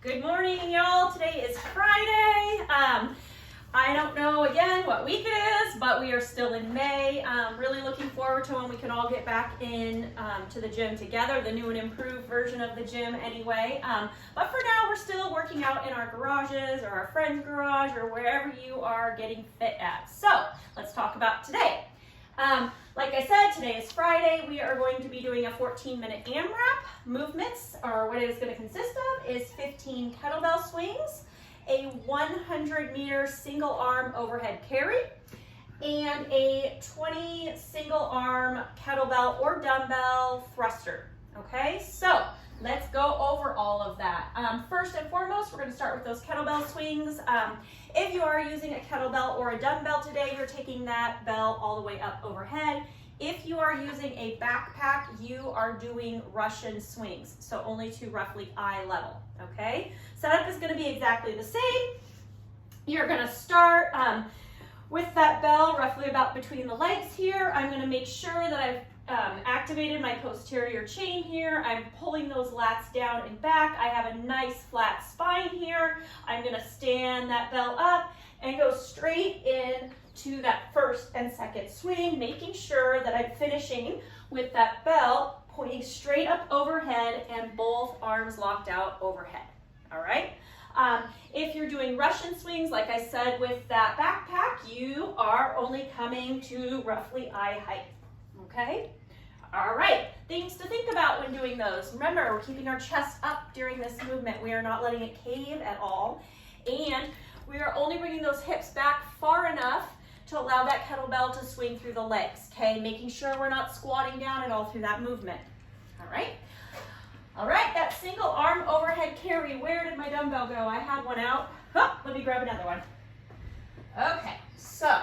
Good morning, y'all. Today is Friday. I don't know again what week it is, but we are still in May. Really looking forward to when we can all get back in to the gym together, the new and improved version of the gym anyway. But for now, we're still working out in our garages or our friend's garage or wherever you are getting fit at. So let's talk about today. Like I said, today is Friday. We are going to be doing a 14-minute AMRAP movements, or what it is going to consist of is 15 kettlebell swings, a 100-meter single arm overhead carry, and a 20 single arm kettlebell or dumbbell thruster. Okay, so let's go over all of that. First and foremost, we're going to start with those kettlebell swings. If you are using a kettlebell or a dumbbell today, you're taking that bell all the way up overhead. If you are using a backpack, you are doing Russian swings, so only to roughly eye level, okay? Setup is going to be exactly the same. You're going to start with that bell roughly about between the legs here. I'm going to make sure that I've activated my posterior chain here. I'm pulling those lats down and back. I have a nice flat spine here. I'm going to stand that bell up and go straight in to that first and second swing, making sure that I'm finishing with that bell pointing straight up overhead and both arms locked out overhead. All right. If you're doing Russian swings, like I said, with that backpack, you are only coming to roughly eye height. Okay. All right. Things to think about when doing those. Remember, we're keeping our chest up during this movement. We are not letting it cave at all. And we are only bringing those hips back far enough to allow that kettlebell to swing through the legs. Okay. Making sure we're not squatting down at all through that movement. All right. All right. That single arm overhead carry. Where did my dumbbell go? I had one out. Oh, let me grab another one. Okay. So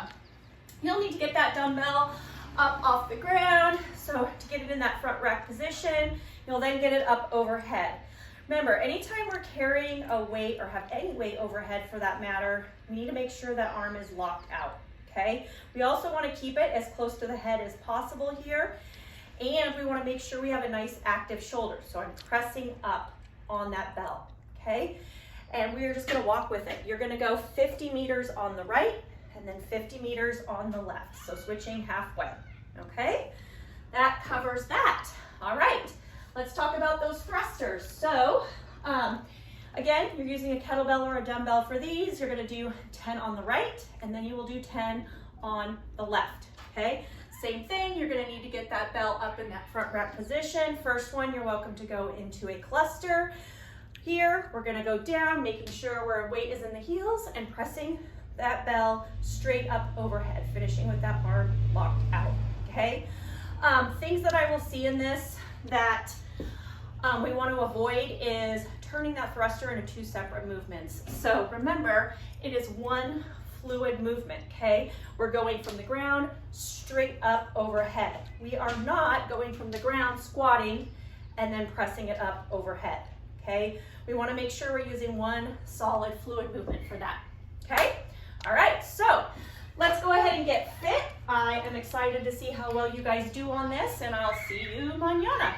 you'll need to get that dumbbell up off the ground. So to get it in that front rack position, you'll then get it up overhead. Remember, anytime we're carrying a weight or have any weight overhead for that matter, we need to make sure that arm is locked out, okay? We also want to keep it as close to the head as possible here, and we want to make sure we have a nice active shoulder. So I'm pressing up on that bell, okay? And we're just going to walk with it. You're going to go 50 meters on the right, and then 50 meters on the left. So switching halfway, okay? That covers that. All right, let's talk about those thrusters. So again, you're using a kettlebell or a dumbbell for these. You're gonna do 10 on the right, and then you will do 10 on the left, okay? Same thing, you're gonna need to get that bell up in that front rack position. First one, you're welcome to go into a cluster. Here, we're gonna go down, making sure our weight is in the heels and pressing that bell straight up overhead, finishing with that arm locked out, okay? Things that I will see in this that we want to avoid is turning that thruster into two separate movements. So remember, it is one fluid movement, okay? We're going from the ground straight up overhead. We are not going from the ground squatting and then pressing it up overhead, okay? We want to make sure we're using one solid fluid movement for that, okay? All right, so let's go ahead and get fit. I am excited to see how well you guys do on this, and I'll see you mañana.